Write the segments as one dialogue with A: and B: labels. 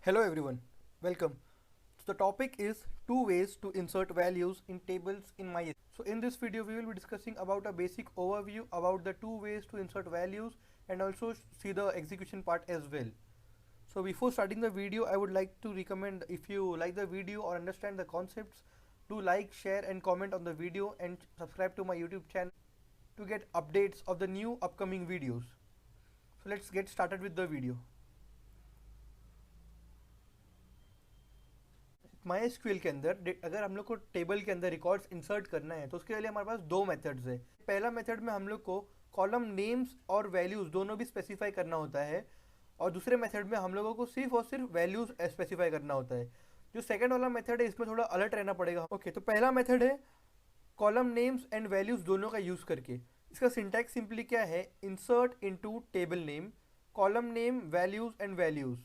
A: Hello everyone, welcome. So the topic is two ways to insert values in tables in MySQL. So in this video we will be discussing about a basic overview about the two ways to insert values and also see the execution part as well. So before starting the video I would like to recommend, if you like the video or understand the concepts, do like, share and comment on the video and subscribe to my YouTube channel to get updates of the new upcoming videos. So let's get started with the video. MySQL के अंदर अगर हम लोग को table के अंदर records insert करना है तो उसके लिए हमारे पास दो मेथड्स है। पहला मेथड में हम लोग को कॉलम नेम्स और वैल्यूज़ दोनों भी स्पेसिफाई करना होता है, और दूसरे मेथड में हम लोगों को सिर्फ और सिर्फ वैल्यूज़ स्पेसिफाई करना होता है। जो सेकंड वाला मेथड है इसमें थोड़ा अलर्ट रहना पड़ेगा। ओके, तो पहला मेथड है कॉलम नेम्स एंड वैल्यूज़ दोनों का यूज़ करके। इसका सिंटैक्स सिंपली क्या है, insert into table name column name values and values.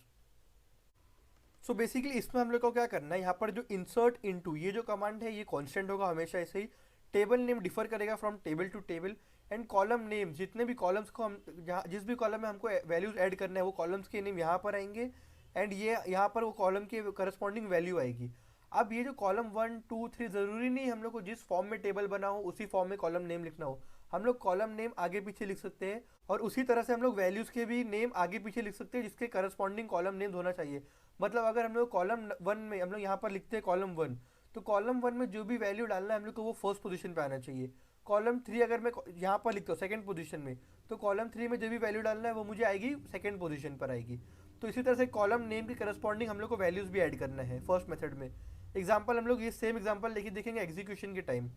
A: So basically इसमें हम लोग को क्या करना है, यहाँ पर जो इंसर्ट इनटू ये जो कमांड है ये कांस्टेंट होगा हमेशा ऐसे ही। टेबल नेम डिफर करेगा from table to table, and column name जितने भी कॉलम्स को हम जहाँ जिस भी कॉलम में हमको वैल्यूज ऐड करना है वो कॉलम्स के नेम यहाँ पर आएंगे, एंड ये यहाँ पर वो कॉलम के करस्पॉन्डिंग वैल्यू आएगी। अब ये जो कॉलम 1 2 3 ज़रूरी नहीं हम लोग को जिस फॉर्म में टेबल बना हो उसी फॉर्म में कॉलम नेम लिखना हो। हम लोग कॉलम नेम आगे पीछे लिख सकते हैं, और उसी तरह से हम लोग वैल्यूज़ के भी नेम आगे पीछे लिख सकते हैं जिसके करस्पॉन्डिंग कॉलम नेम होना चाहिए। मतलब अगर हम लोग कॉलम 1 में हम लोग यहाँ पर लिखते हैं कॉलम 1, तो कॉलम 1 में जो भी वैल्यू डालना है हम लोग को वो फर्स्ट पोजीशन पे आना चाहिए। कॉलम 3 अगर मैं यहाँ पर लिखता हूँ सेकंड पोजीशन में, तो कॉलम 3 में जो भी वैल्यू डालना है वो मुझे आएगी सेकंड पोजीशन पर आएगी। तो इसी तरह से कॉलम नेम के करस्पॉन्डिंग हम लोग को वैल्यूज़ भी ऐड करना है फर्स्ट मेथड में। एग्जाम्पल हम लोग ये सेम एग्जाम्पल लेके देखेंगे एग्जीक्यूशन के टाइम।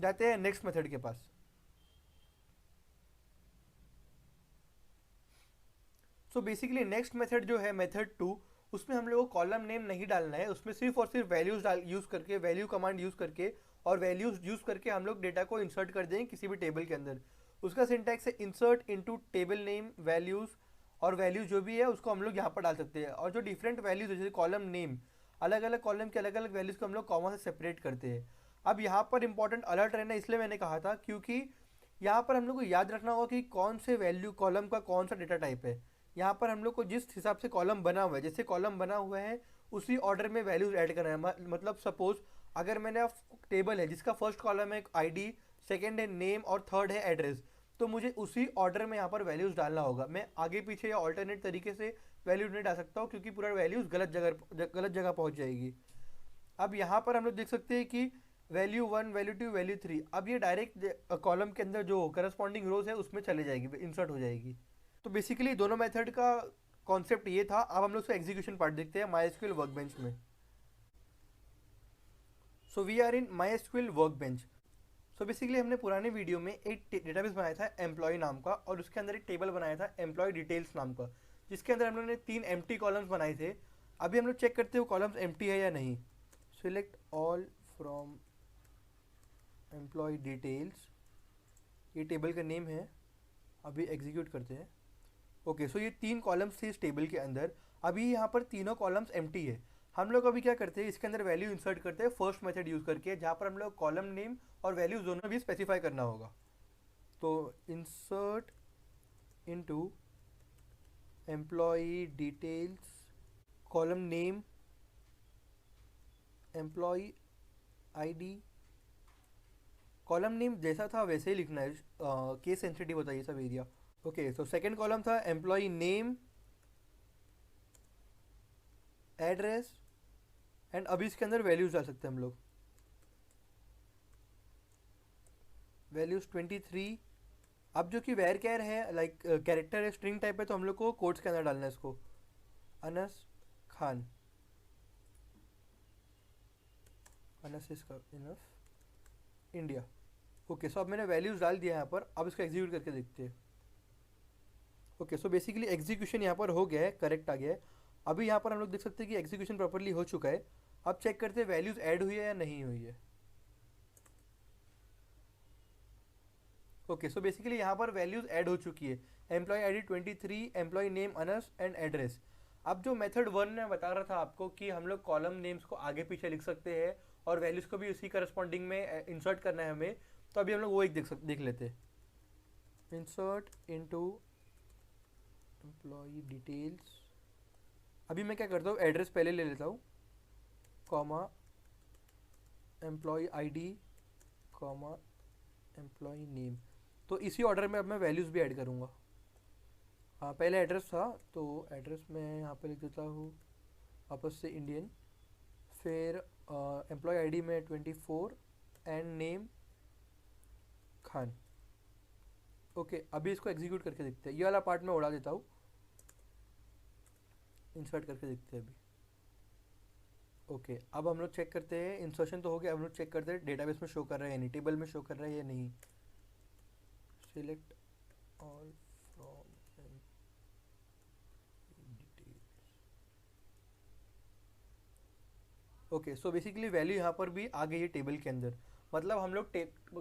A: जाते हैं नेक्स्ट मेथड के पास। सो बेसिकली नेक्स्ट मेथड जो है मेथड 2, उसमें हम लोग को कॉलम नेम नहीं डालना है, उसमें सिर्फ और सिर्फ वैल्यूज डाल यूज़ करके वैल्यू कमांड यूज़ करके और वैल्यूज यूज़ करके हम लोग डेटा को इंसर्ट कर देंगे किसी भी टेबल के अंदर। उसका सिंटैक्स है insert into table name values, और वैल्यूज जो भी है उसको हम लोग यहाँ पर डाल सकते हैं। और जो डिफरेंट वैल्यूज जैसे कॉलम नेम, अलग अलग कॉलम के अलग अलग वैल्यूज़ को हम लोग कॉमा से सेपरेट करते हैं। अब यहाँ पर इंपॉर्टेंट अलर्ट रहना इसलिए मैंने कहा था क्योंकि यहाँ पर हम लोग को याद रखना होगा कि कौन से वैल्यू कॉलम का कौन सा डेटा टाइप है। यहाँ पर हम लोग को जिस हिसाब से कॉलम बना हुआ है, जैसे कॉलम बना हुआ है उसी ऑर्डर में वैल्यूज ऐड करना है। मतलब सपोज अगर मैंने टेबल है जिसका फर्स्ट कॉलम है आईडी, सेकंड है नेम और थर्ड है एड्रेस, तो मुझे उसी ऑर्डर में यहाँ पर वैल्यूज डालना होगा। मैं आगे पीछे या ऑल्टरनेट तरीके से वैल्यू नहीं डाल सकता हूँ क्योंकि पूरा वैल्यूज गलत जगह पहुँच जाएगी। अब यहाँ पर हम लोग देख सकते हैं कि वैल्यू 1 वैल्यू 2 वैल्यू 3, अब ये डायरेक्ट कॉलम के अंदर जो करस्पॉन्डिंग रोज है उसमें चले जाएगी, इंसर्ट हो जाएगी। तो बेसिकली दोनों मेथड का कॉन्सेप्ट ये था। अब हम लोग इसका एग्जीक्यूशन पार्ट देखते हैं MySQL वर्कबेंच में। So we are in MySQL workbench. So basically हमने पुराने वीडियो में एक डेटाबेस बनाया था एम्प्लॉय नाम का, और उसके अंदर एक टेबल बनाया था एम्प्लॉय डिटेल्स नाम का, जिसके अंदर हम लोगों ने 3 एम्प्टी कॉलम्स बनाए थे। अभी हम लोग चेक करते हैं वो कॉलम्स एम्प्टी है या नहीं। Select all from employ details, ये टेबल का नेम है। अभी एग्जीक्यूट करते हैं। ओके, सो ये 3 कॉलम्स थे इस टेबल के अंदर। अभी यहाँ पर तीनों कॉलम्स एम्प्टी है। हम लोग अभी क्या करते हैं, इसके अंदर वैल्यू इंसर्ट करते हैं फर्स्ट मेथड यूज़ करके, जहाँ पर हम लोग कॉलम नेम और वैल्यूज दोनों भी स्पेसिफाई करना होगा। तो insert into employ details column name employ ID. Column name जैसा था वैसे ही लिखना है, केस सेंसिटिव होता है ये सब area. Okay, so second column था एम्प्लॉय नेम एड्रेस, एंड अभी इसके अंदर वैल्यूज डाल सकते हैं हम लोग। वैल्यूज 23। अब जो कि वेर कैर है लाइक कैरेक्टर है, स्ट्रिंग टाइप है, तो हम लोग को कोड्स के अंदर डालना है इसको। Anas Khan, Anas is enough India. Okay, so अब मैंने वैल्यूज डाल दिया यहाँ पर। अब इसको एग्जीक्यूट करके देखते हैं। ओके, सो बेसिकली एग्जीक्यूशन यहाँ पर हो गया है, करेक्ट आ गया है। अभी यहाँ पर हम लोग देख सकते हैं कि एग्जीक्यूशन प्रॉपर्ली हो चुका है। अब चेक करते हैं वैल्यूज ऐड हुई है या नहीं हुई है। ओके, सो बेसिकली यहाँ पर वैल्यूज ऐड हो चुकी है। Employ ID 23, employ name Anas and address. अब जो मेथड 1 में बता रहा था आपको कि हम लोग कॉलम नेम्स को आगे पीछे लिख सकते हैं और वैल्यूज को भी उसी करस्पॉन्डिंग में इंसर्ट करना है हमें, तो अभी हम लोग वो एक देख लेते हैं। इंसर्ट इनटू एम्प्लॉय डिटेल्स अभी मैं क्या करता हूँ, एड्रेस पहले ले लेता हूँ, comma employ ID, comma employ name. तो इसी ऑर्डर में अब मैं वैल्यूज़ भी ऐड करूँगा। हाँ, पहले एड्रेस था, तो एड्रेस में यहाँ पे लिख देता हूँ वापस से इंडियन, फिर एम्प्लॉय आईडी में 24 एंड नेम खान। ओके, अभी इसको एग्जीक्यूट करके देखते हैं। ये वाला पार्ट मैं उड़ा देता हूँ, इंसर्ट करके देखते हैं अभी। ओके, अब हम लोग चेक करते हैं, इंसर्शन तो हो गया, हम लोग चेक करते हैं डेटाबेस में शो कर रहा है या नहीं, टेबल में शो कर रहा है या नहीं। Select all from details. Okay, so basically value यहाँ पर भी आ गई है टेबल के अंदर। मतलब हम लोग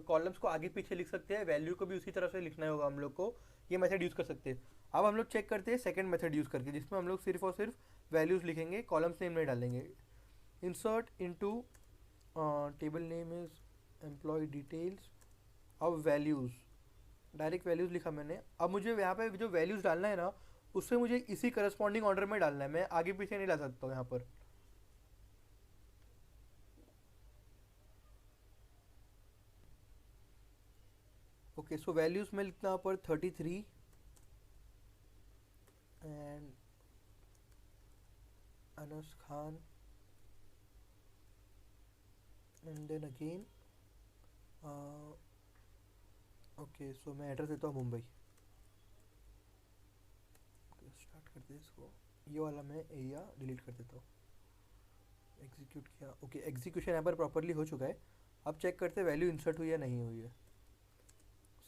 A: कॉलम्स को आगे पीछे लिख सकते हैं, वैल्यू को भी उसी तरह से लिखना होगा हम लोग को, ये मेथड यूज़ कर सकते हैं। अब हम लोग चेक करते हैं सेकंड मेथड यूज़ करके, जिसमें हम लोग सिर्फ और सिर्फ वैल्यूज़ लिखेंगे, कॉलम्स नेम नहीं डालेंगे। Insert into table name is employ details, अब वैल्यूज़, डायरेक्ट वैल्यूज़ लिखा मैंने। अब मुझे यहाँ पे जो वैल्यूज़ डालना है ना, उससे मुझे इसी करस्पॉन्डिंग ऑर्डर में डालना है, मैं आगे पीछे नहीं डाल सकता हूँ यहाँ पर। ओके, सो वैल्यूज़ में लिखना यहाँ पर 33 and Anas Khan, and then again okay, so मैं एड्रेस देता हूँ मुंबई। स्टार्ट करते हैं इसको, ये वाला मैं एरिया डिलीट कर देता हूँ। एग्जीक्यूट किया, ओके, एग्जीक्यूशन यहाँ पर प्रॉपरली हो चुका है। अब चेक करते हैं वैल्यू इंसर्ट हुई या नहीं हुई है।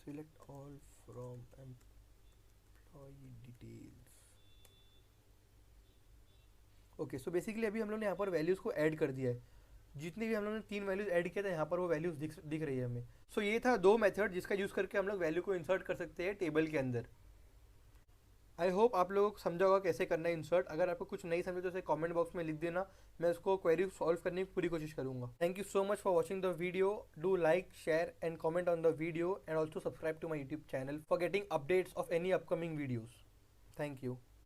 A: Select all from employ details. Okay, so basically अभी हम लोग ने यहाँ पर वैल्यूज़ को ऐड कर दिया है। जितनी भी हम लोग ने 3 वैल्यूज़ ऐड किया था, यहाँ पर वो वैल्यूज़ दिख रही है हमें। सो ये था 2 मेथड जिसका यूज़ करके हम लोग वैल्यू को इंसर्ट कर सकते हैं टेबल के अंदर। आई होप आप लोगों को समझा होगा कैसे करना है इंसर्ट। अगर आपको कुछ नहीं समझे तो उसे कमेंट बॉक्स में लिख देना, मैं उसको क्वेरी सॉल्व करने की पूरी कोशिश करूँगा। Thank you so much for watching the video. Do like, share and comment on the video and also subscribe to my YouTube channel for getting updates of any upcoming videos. Thank you.